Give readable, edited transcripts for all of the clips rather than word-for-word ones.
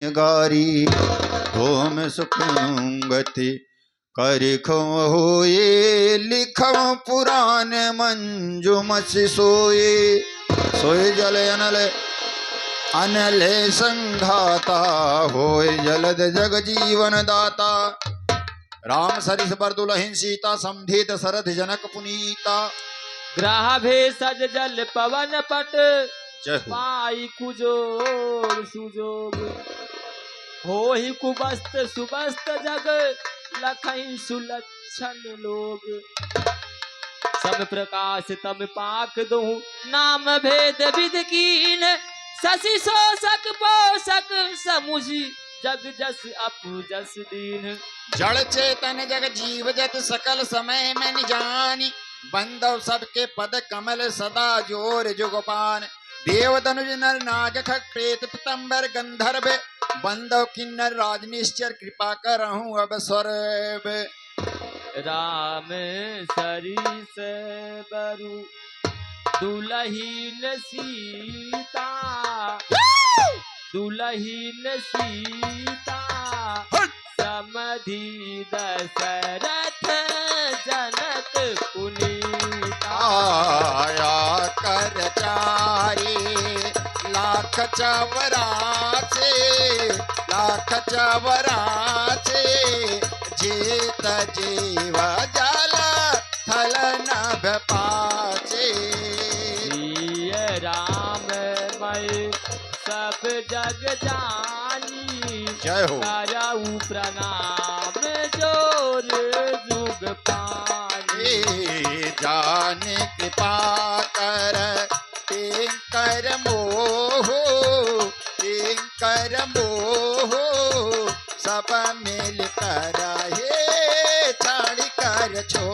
गारी होम सुख गति करिखो होए लिखो पुराण मंजुमस सोए सोए जल अनल अनल संघाता होए जलद जग जीवन दाता राम सरिस बरदुलहिन सीता समधेत सरथ जनक पुनीता ग्रह भेषज जल पवन पट जय हो पाई कुजोर सुजोग होहि कुबस्त सुबस्त जग लखई सुलक्षण लोग सब प्रकाश तम पाक दूं नाम भेद विद कीन शशि शोषक पोषक समुझी जग जस अपु जस दीन जड़ चेतन जग जीव जत सकल समय में निजानी बंदव सबके पद कमल सदा जोर जुगपान देव धनुज नर नाग खग प्रेत पितंबर गंधर्व बंदव किन्नर राज निश्चर कृपा करहूं अब स्वर्ग राम सरिस बरु दुलहीन सीता दुलहीन सीता समधि दशरथ जनक पुनीता आया कर चारे लाख चवराचे जीत जीव जल थल नभ पाचे प्रिय राम मैं सब जग जानी जय हो करऊ प्रणाम जोर जुग पानी जान कृपा कर कर मोह सब मिल कर हे छाड़ी कर छो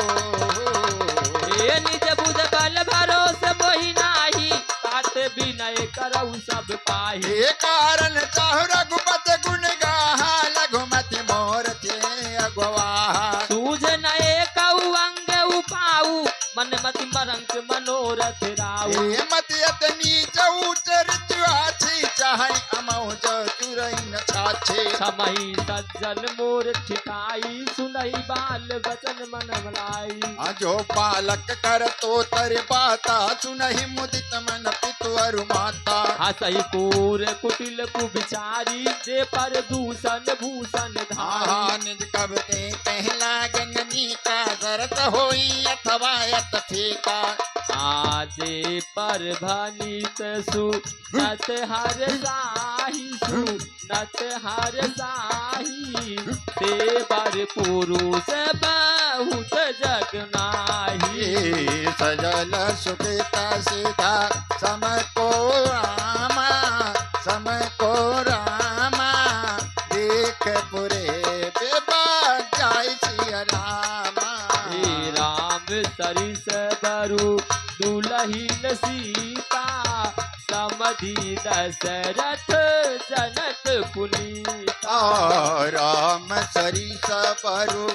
निज बुध बल भरोसे मोहि नाही तात विनय करऊ सब पाहि हे कारण चाहु रघुपति गुण गाहा लघुमति मोर थे अगवाहा सूझ नए कऊ अंग उपाऊ मन मति मरंक मनोरथ राऊ हे मति अत नीच ऊच ऋचुआछि चाहे अमौ जो चुरई न छाछे समई सज्जन मोर ठिकाई सुनई बाल वचन मन मलाई जो पालक कर तो तर बाता सुनहि मुदित मन पितु अरु माता हसई कूर कुटिल कुबिचारी जे पर दूषण भूषण धारी निज कब ते पहला गंगनी का शरत होई अथवा यत फीका आजे पर भनित सु नत हर साही सु नत हर साही देवर पुरुष बहुत जग नाही सजल सुखिता सीधा समय को रामा देख पुरे बेबा जाय सिया रामा राम सरिस बरु दुलहीन सीता समधि दशरथ जनक पुनीता राम सरिस बरु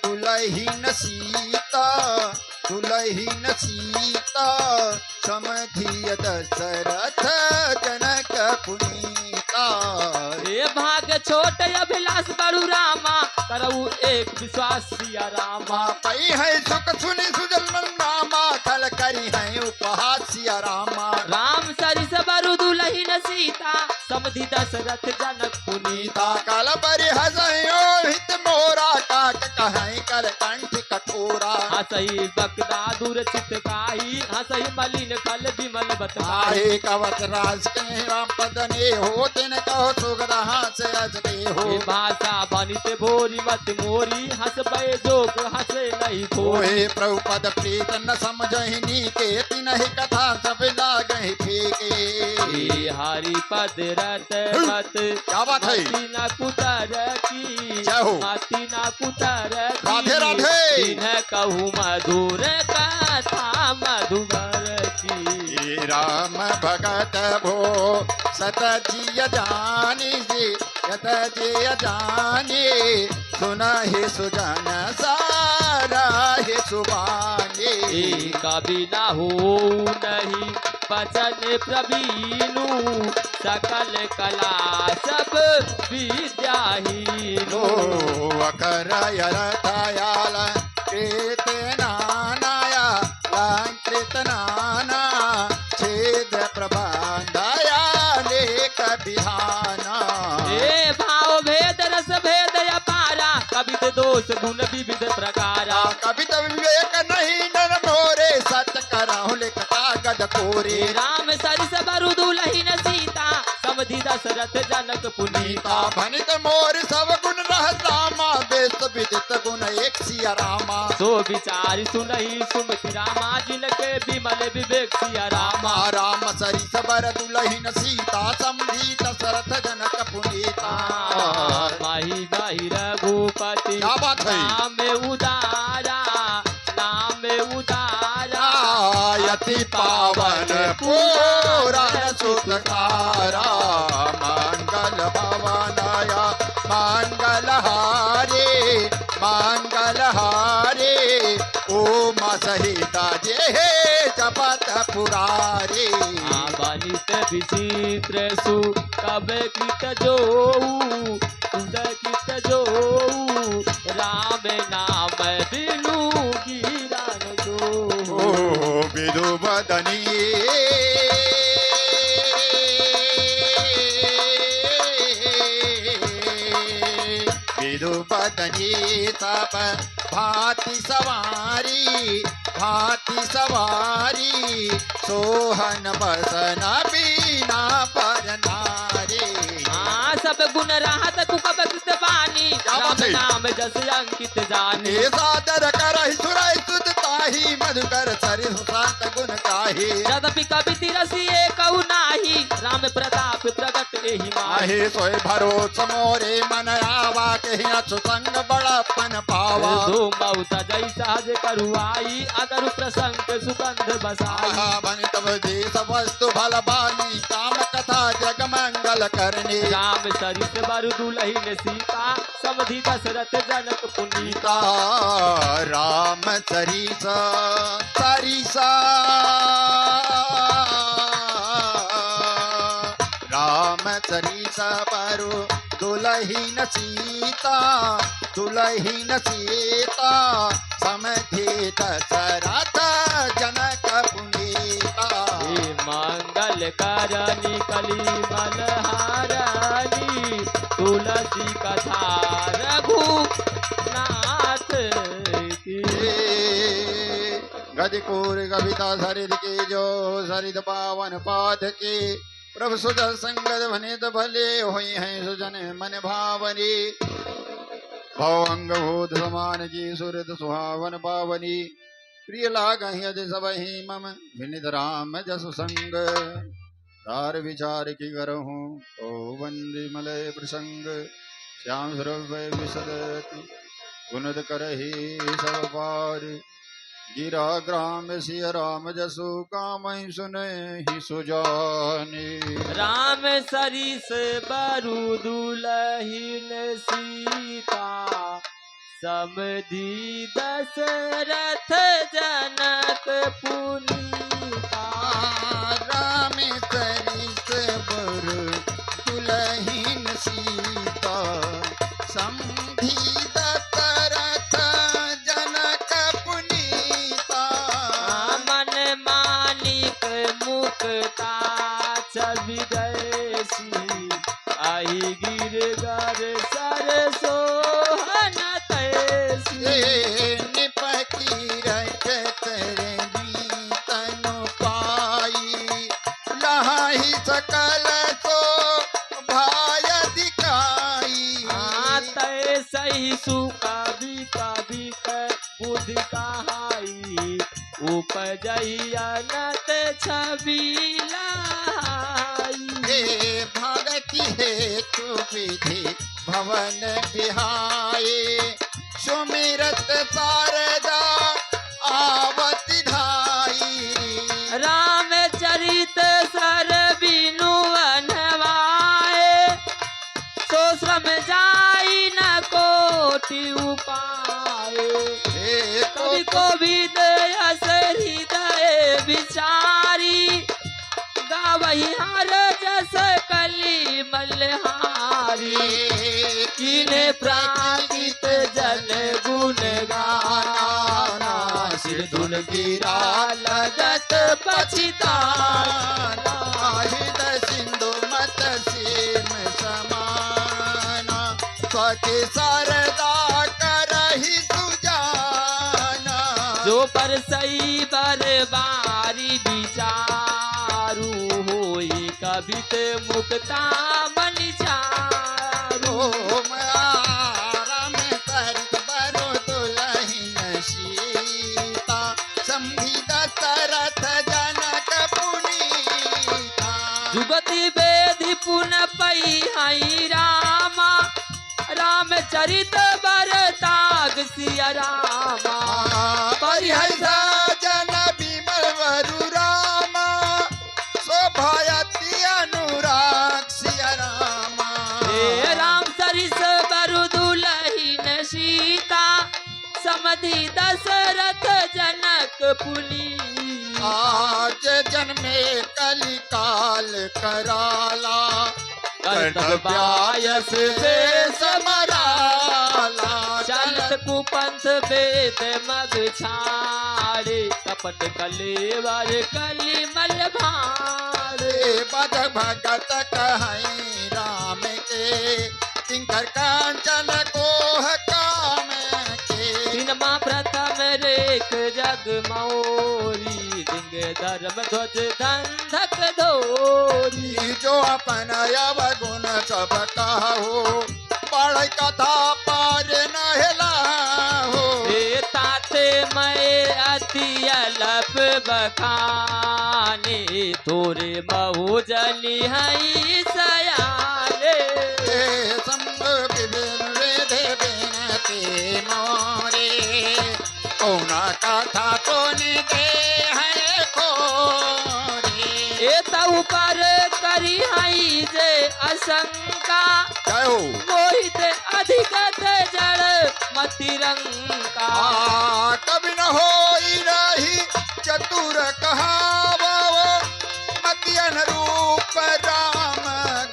दुलहीन सीता समधि दशरथ जनक पुनीता हे भाग छोट अभिलाष बड़ू रामा करऊ एक विश्वास सिया रामा पई है सुख सुनि सुजल मन नामा खल करी है उपहास सिया रामा राम सरिस बरु दुलहीन सीता समधि दशरथ जनक पुनीता काल बरि हसयो हित मोरा काक कहै कर कंठ कठोरा हसई बकदा दूर चित काई हसई मलिन खल विमल बतवाई आहे कवच राज के राम पदने हो तिन कहो सुगदा से अजते हो भाषा बनित भोरी मत मोरी हसबे जोग हसे नहीं कोहे प्रभु पद प्रीत न समझहि नीके तिनहि कथा सब लागहि फीके हरि पद रत मत क्या बात है न कुतर की जय हो मति न कुतर राधे राधे तिन्ह कहूँ मधुर कथा मधुबर की राम भगत भो सत जिय जानी जी यत जिय जानी सुनहि सुजन सारा हे सुबानी कभी ना हो नहीं बचन प्रवीणु सकल कला सब विद्याहीनु अकर यरथयाल कीर्तनानाय कीर्तनाना छेद प्रबंधया लेख विधाना हे भाव भेद रस भेद अपारा कवित दोष गुण विविध प्रकारा कवित विवेक नहीं नर मोरे सत्य कराहु लिख कागद कोरे राम सरिस बरु दुलहिन सीता समधि दशरथ जनक पुनीता भनित मोर सब गुण रहता मा बेस विदित गुण एक सिया रामा सो विचार सुनहि सुमति रामा जिनके विमल विवेक सिया रामा राम सरिस बर दुलहिन सीता समधि दशरथ जनक पुनीता माही माही रघुपति क्या बात है नाम उदारा नाम उदारा यति पावन पुराण सुतकारा मंगल भवनाया मंगल हारे ओम सहिता जे जपत पुरारे बलित विचित्र सु कब कृत जो कृत जो राम नाम बिनु गिरान जो विदु बदनी विदु बदनी तप भाति सवारी सोहन बसन बीना पर नारे सब गुण राहत कुकब कृत बानी राम नाम जस अंकित जाने सादर करहि सुरहि सुध ताहि मधुकर सरिस शांत गुण गाहि यद्यपि कवि तिरसी एकउ नाही राम प्रताप प्रगट एहि माहि सोय भरोस मोरे मन आवा कहि अछु संग बड़ापन पावा धूमऊ तजै सहज करुआई अगर प्रसंग सुगंध बसाई बन तब देश वस्तु भल बानी काम कथा जग मंगल करने राम सरिस बरु दुलहिन सीता समधि दशरथ जनक पुनीता राम सरिसा राम सरिसा बरु दुलहिन सीता समधि दशरथ जनक पुनीता मंगल करनी कली मलहारनी तुलसी कथा रघुनाथ की गदिकोर कविता सरिद के जो सरिद पावन पाठ के प्रभु सुध संगत भनित भले होई हैं सुजन मन भावनी भवंग भूत समान की सुरत सुहावन पावनी प्रिय लागहि यदि सबहि मम विनित राम जसु संग तार विचार की करहूँ ओ वंदे मलय प्रसंग श्याम सुरभय विसरति गुणद करहि सब पार गिरा ग्राम सिय राम जसु कामहि सुनहि सुजानी राम सरिस बरु दुलहिन सीता समधि दशरथ जनक पुनीता राम सरिस बरु दुलहिन सीता समधि दशरथ जनक पुनीता मन मानिक मुक्ता छवि जैसी आई गिरगर सर सोहन तैसी निपकी रखत तनु पाई लहाही सकल तो भाय दिखाई तय सही सुकवि कवि बुद्धि कहाई उपजई अनत छवि लाई भगति हेतु विधि भवन बिहाए सुमिरत शारदा आवति धाई राम चरित सर बिनु अनवाए सो श्रम जाई न कोटि उपाय कवि को विदयस हृदय विचारी महिहार जस कली मल्हारी कीने प्राकृत जल गुण गाना सिर धुल गिरा लगत पछिताना हित सिंधु मत सीम समाना स्वके सरदा करहि सुजाना जो पर सही बरबारी विचारू होई कबित मुक्ता मन चारू राम परित बरो दुलहिन सीता संभिद तरथ जनक पुनीता जुगति वेदि पुन पई हई रामा रामचरित बर ताग सिया रामा परिहस जन विमल वरु रामा शोभायति अनुराग सिया रामा हे राम सरिस बरु दुलहिन सीता समधि दशरथ जनक पुनीता आज जन्मे कलि काल कराला कर्तव्यायस वेश मराला चलत कुपंथ वेद मग छाड़े कपट कलेवर कली मल भाड़े बद भगत कहई राम के किंकर कांचन कोह काम के दिनमा प्रथम रेख जग मौरी दिंग धर्म ध्वज धंधक धोरी जो अपन अवगुण सब कहो बड़ कथा पार नहला हो हे ताते मैं अति अलप बखाने तोरे महु जली हई सयाले विभिन्न वेद बिनते मोरे कौना कथा तो निके है खोरे ए तऊ पर करी हई जे असंका कहो मोहित अधिक जड़ मतिरंका कभी न हो रही चतुर कहावो मतियन रूप राम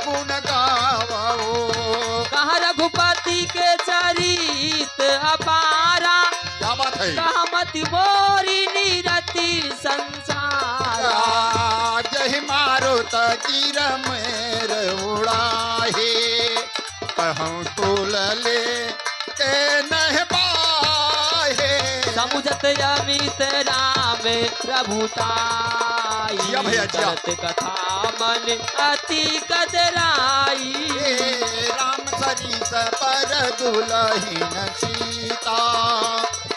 गुण गावो कहा रघुपति के चरित अपारा क्या बात है कहा मति मोरी निरति संसार जहि मारुत गिर मेर उड़ाहे कहूँ तुल ले के नह पाहे समुझत अमित राम प्रभुताई जिया भैया, जिया। करत कथा मन अति कदराई राम सरीस पर दुलहिन सीता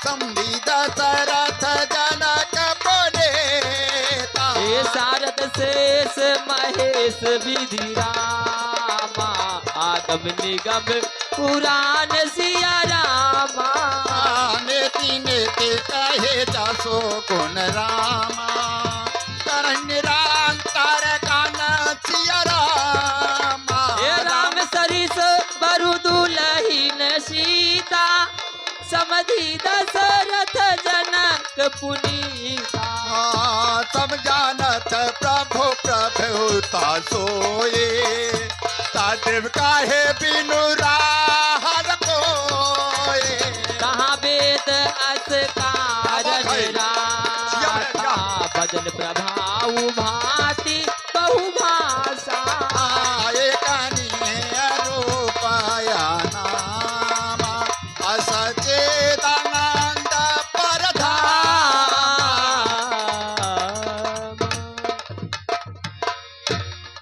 संविद सरथ जनक पुनीता हे सारद शेष महेश विधि रामा आगम निगम पुराण सिया रामा नेति नेति कहे जासो गुण रामा करण्य राम तारकान सिया रामा हे राम सरिस बरु दुलहिन सीता समधि दशरथ जनक पुनीता सब जानत प्रभु प्रभुता सोए तादेव काहे बिनु राहर कोए कहाँ वेद असकार राखा भजन प्रभाव भांति बहुभाषा रूपया नामा असचेदानंद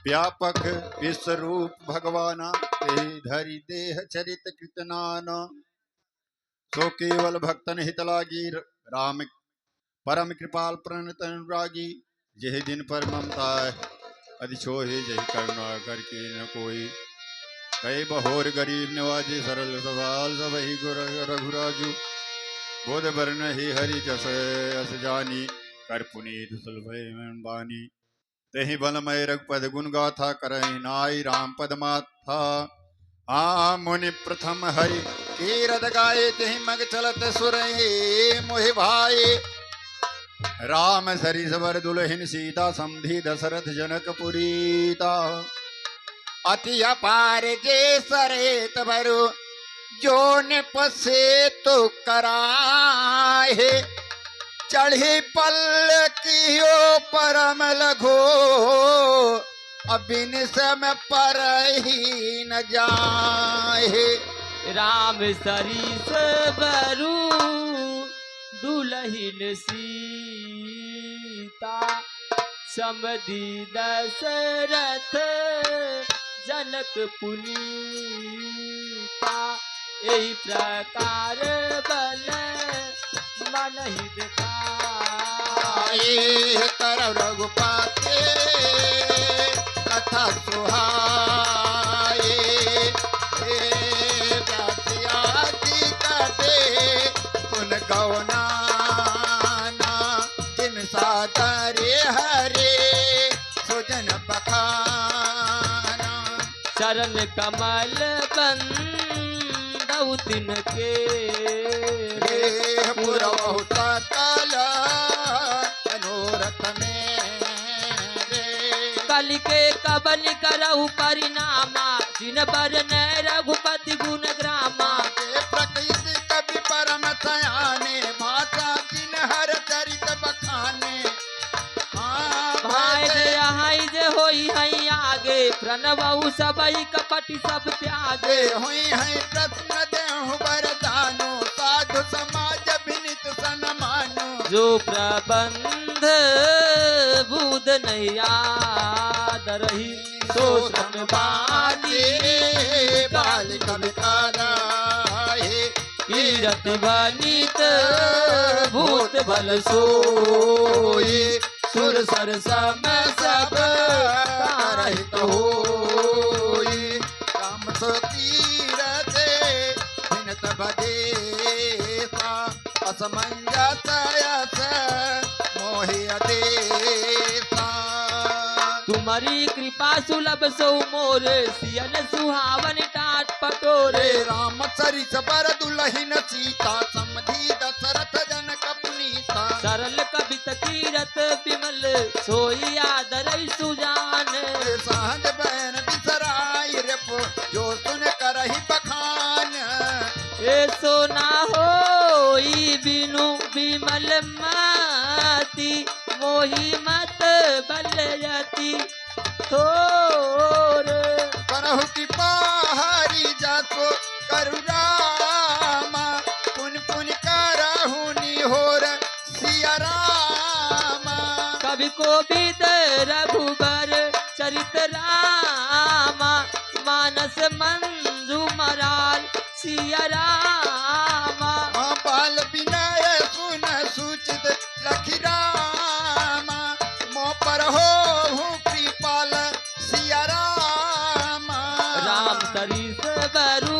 व्यापक विश्वरूप भगवाना ते धरि देह चरित कृतनाना सो केवल भक्तन हित लागी राम परम कृपाल प्रणत अनुरागी जहि दिन पर ममता अधिछोहे जहि करुणा कर के न कोई कई बहोर गरीब नवाजी सरल सवाल सब ही रघुराजू बोध वर्ण ही हरि जस अस जानी कर पुनीत सुलभ बानी तहि बलमय रघुपद गुण गाथा करहि नाई राम पद माथा आ मुनि प्रथम हरि कीरत गाये तहि मग चलत सुर मोहि भाई राम सरिस वर दुल्हन सीता समधी दशरथ जनक पुरीता अति अपार जे सरेत भरु जो ने पसे तो कराहे चढ़ी पल्लकियो परम लघो अबिन सम पर ही न जाए राम सरिस बरु दुलहिन सीता समधी दशरथ जनक पुनीता यही प्रकार बल मन ही दिखाए कर रघुपते कथा सुहाए व्याख्याति कटे पुन गौनाना जिन सादरे हरे सुजन बखाना चरण कमल बंदौ तिनके पुरवहु सकल मनोरथ में कल के कबन करहु परिणामा जिन बर न रघुपति गुण ग्रामा प्रकृति कवि परम सयाने भाषा जिन हर चरित बखाने भाई जे हाई जे होई हई आगे प्रणवहु सबई कपटि सब त्यागे हुई है प्रश्न देहु वरदानो साधु समाज विनित सन्मानो जो प्रबंध बुध नहीं याद रही सो श्रम बाजी बाल कविकाराहे कीरति बनित भूत बल सोई सुर सर सम सब रहित होई काम सो तीरते विनत बदेसा असमंजस यस मोहि अदेसा तुम्हारी कृपा सुलभ सो मोरे सियन सुहावन टाट पटोरे राम सरिस बर दुलहिन सीता समधी दशरथ जनक पुनीता सरल कवित कीरत विमल सोई आदर सुजान सहज बैन बिसराई रेपो जो सुन करहि बखान ए सोना होई बिनु विमल मति मोहि मत बलयति थोर करहु कृपा हरि जासो करु रामा पुन पुन करहु निहोर सिया रामा कवि को विद रघुबर चरित रामा मानस मंजू मराल सिया रामा बाल विनय सुन सूचित लखी रामा मो पर हो कृपाल सिया रामा राम सरिस बरु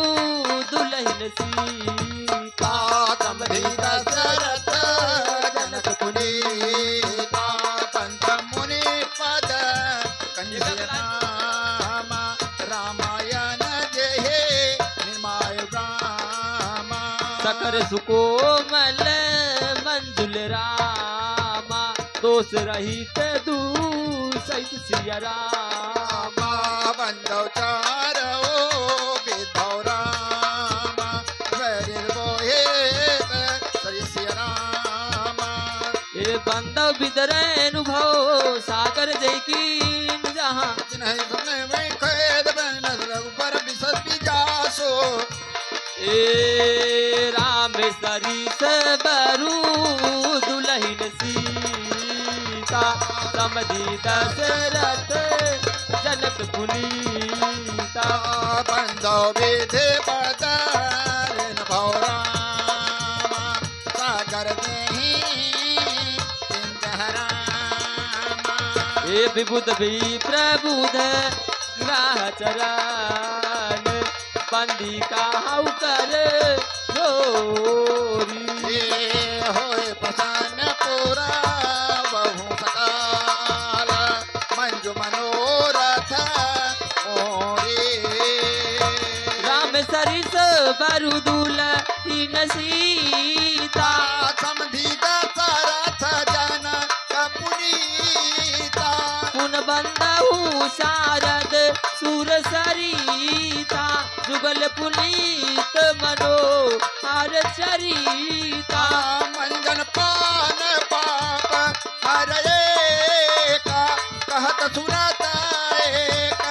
दुलहिन सीता समधी दशरथ जनक पुनीता पंथ मुनि पद कंज नामा रामायण जय निर्माय रामा सकर सुकोमल मंजुल रामा दोष रहित दू सहित सिया रामा बंदौ चारो विधौ रामा वैरिल बोहे सरिसिया रामा ए बंदव बिदरनुभव सागर जय की जहाँ जिन्हें सबने में खेद बन पर बिसत जासो ए राम सरिस बरु दुलहिन सीता समधी दशरथ जनक पुनीता बंदौ विधि बदन भौ रामा सागर देहि रामा ए विबुध भी प्रबुध ग्राह चरण बंदी काहु कर जोरी होय प्रसन्न पुरा बहु सकाल मंजु मनोरथ मोरे राम सरिस बरु दुलहिन सीता समधी दशरथ जन बंदहु शारद सुर सरिता जुगल पुनीत मनो हर चरिता मंजन पान पाप हरे का कहत सुनत एक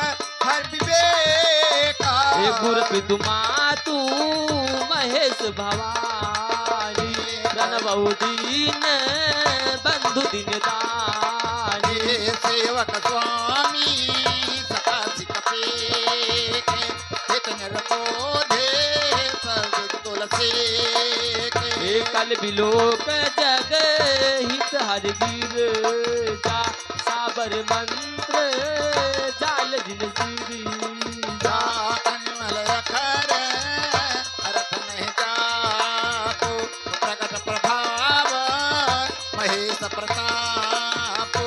हर विवेका हे गुरु तुमातु महेश भवानी प्रणव दीन बंधु दिन दानी हे सेवक स्वामी सका सिकपे चेतन रतोधे सर्व तुलसी हे कल बिलोक जग हित हर गिर जा साबर मंत्र जाल जिन सिरी जा अनमल अखर अरथ नहीं जापो प्रकट प्रभाव महेश प्रताप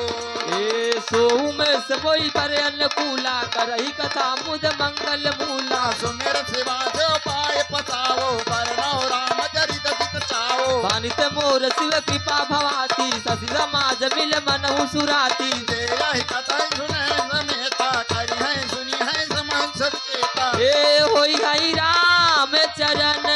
ए सोम सबोई पर अनुकूला करही कथा मुद मंगल मूला सुमेर सेवा जो पाए पताओ करनो राम चरित जित चाओ बानित मोर शिव कृपा भवाती ससी समाज मिल मनहु सुराती जे यही कथा सुने समेता करी है सुनी है समझ सब चेता ए होई हई राम चरण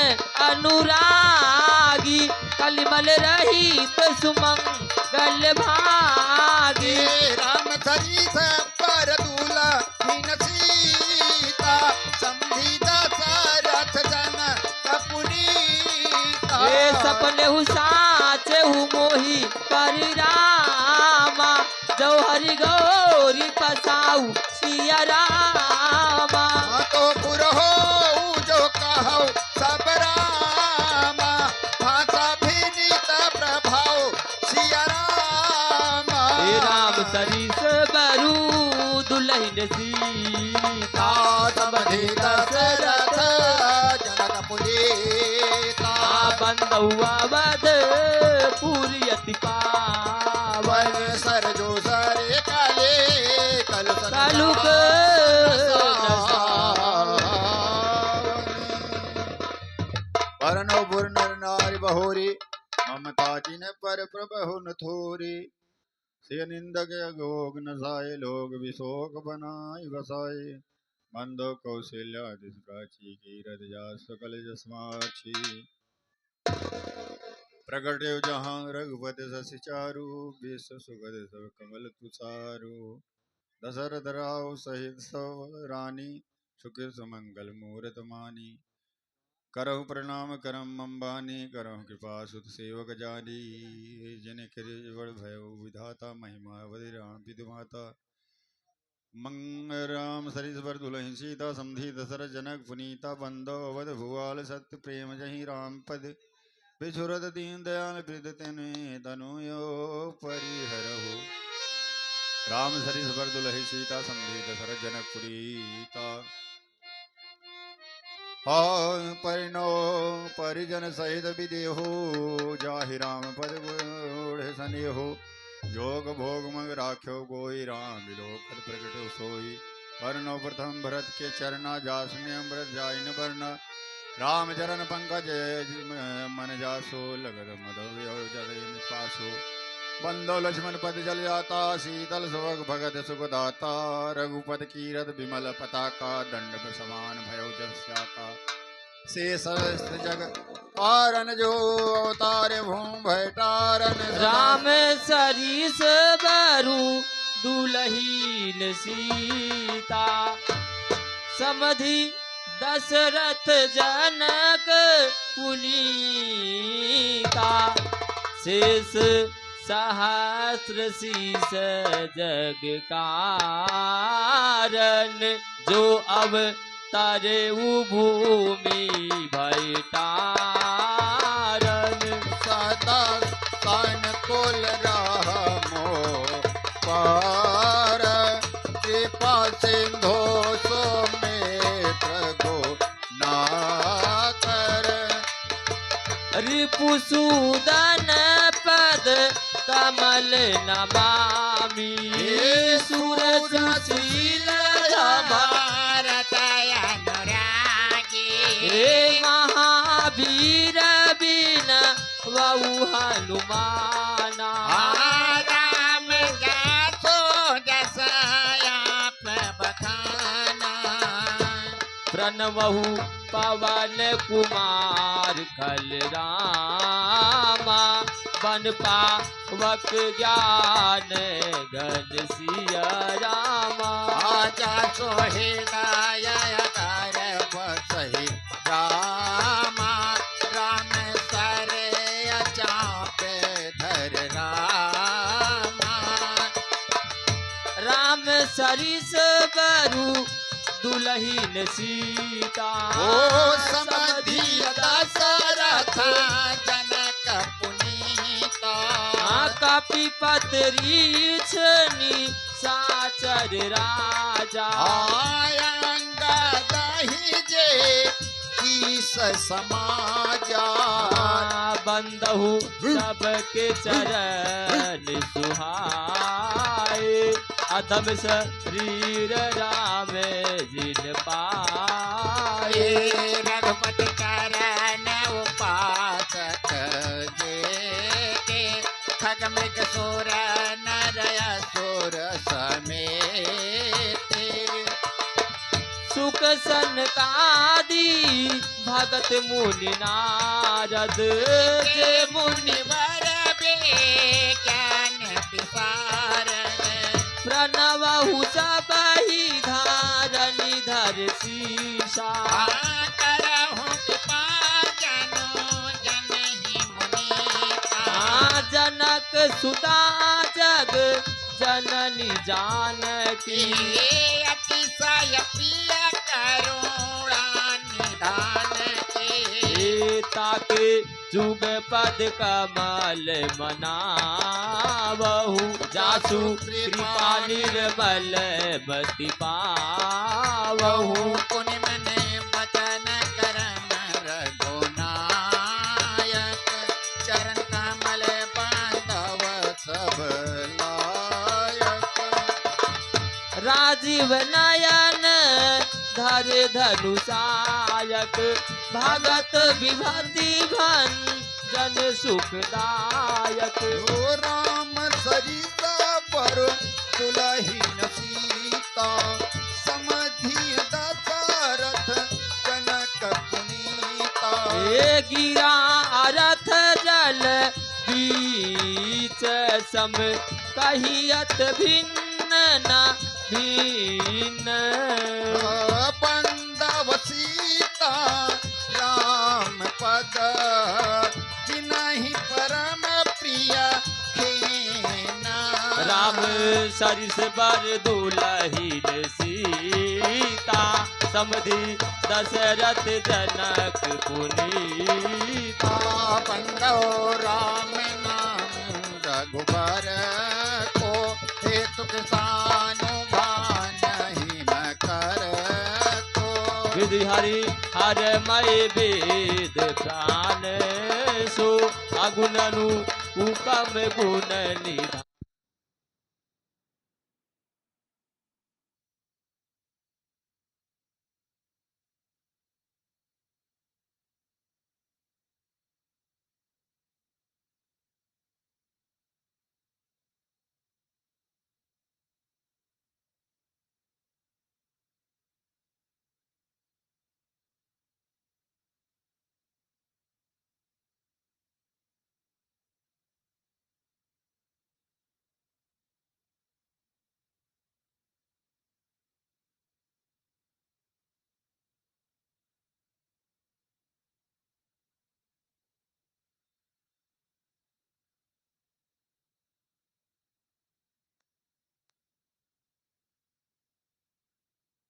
अनुरागी कलिमल रहित सुमंगल भागी ये राम सरीस पर दूला हीन सीता संधीता सारथ जन कपुनीता ए सपने हु साचे हु मोही परिरामा जो हरि गौरी पसाऊ सिया रामा तो पुरहो जो कहो सब रामा भाषा भिनित प्रभाव सिया रामा हे राम सरीस बरू दुलहिन सीता समधि दशरथ जनक पुनीता बंदुआ वध पूरी अति पावन वन सरजो सरे काले कलु तालुक वरनो बुर नर नारी बहोरी ममता जिन पर प्रभु न थोरी से निंदक अगोग न साए लोग विशोक बनाए बसाए मंदो कौशल्या दिसकाची कीरत जा सकल जसमाची प्रगटे जहाँ रघुपति शशि चारु विश्व सुगद सब कमल तुषारु दशरथ राव सहित सब रानी सुखी सुमंगल मूरत मानी करहु प्रणाम करम अंबानी करहु कृपा सुत सेवक जानी जिन कृवण भयो विधाता महिमा अवधि राम विदुमाता मंग राम सरिस बर दुलहि सीता समधि दशरथ जनक पुनीता बंदो अवध भुआल सत्य प्रेम जहि राम पद बिछुरत दीन दयाल वृद्ध तेने तनु यो परिहरहु राम सरिस बर दुलहि सीता समधि दशरथ जनक पुनीता परिणो परिजन सहित विदेहो जाहि राम पद गुण सनेहो जोग भोग मग राख्यो गोई राम विलोकत प्रगट सोई वर्णो प्रथम भरत के चरना जासने अमृत जाय न वर्ण राम चरण पंकज मन जासो लगत मधव जल पासो बंदो लक्ष्मण पद जल जाता शीतल सुभग भगत सुखदाता रघुपत कीरत विमल पताका दंड समान भयो जस्याका शेष जग पारन जो अवतार भूम भयटारन राम सरीस बरू दुलहीन सीता समधि दशरथ जनक पुनीता शेष सहस्र शीस जग कारण जो अब तारे भूमि भयटारन सदा सन कुल रामो पार कृपा सिंधो सोमेत्र गो नाकर रिपुसूदन पद कमल नमामि सुर सुशील भारत अनुरागी हे महावीर बिन वहु हनुमाना राम जासो जस प्रणवहु पवन कुमार खल रामा बन पावक ज्ञान घन सिया रामा आजा सोहिदाय कर बसहि रामा राम सरे चापे धर रामा राम सरिस बरु दुलहीन सीता ओ समधि दशरथ जनक पुनीता कपि पतरी छनी साचर राजा आयंग दहि जे कीस समाजा बंदहु सबके चरण सुहाए अधम शरीर राम जिन पाए रघुपति करण उपासक जे के खग मृग सुर नर असुर समेत सुख सनकादि भगत मुनि नारद जे मुनिवर बे ज्ञान विशारद प्रणवहु सबहि धारनि धर शीशा करहु कृपा जनो जनहि मुनीता जनक सुता जग जननी जानकी अतिशय प्रिय करुणा निधान के ताके जुग पद कमल मनावहु जासु कृपा निर्मल मति पावहु पुण्य मने वचन करम रघुनायक चरण कमल बांधव सब लायक राजीव नयन धर धनुषायक भगत विभूति भंजन सुखदायक ओ राम सरिता पर दुलहीन सीता समधि दशरथ जनक पुनीता ए गिरा अरथ जल बीच सम कहियत भिन्न न भिन्न बंदव सीता राम पद जिनहि परम प्रिय खेना राम सरिस बर दुलहीन सीता समधि दशरथ जनक पुनीता बंदो राम नाम रघुबर को हेतु किसानु भानहि न कर को विधि हरि हर मय वेद प्राण सो अगुणनु उपम गुण निधान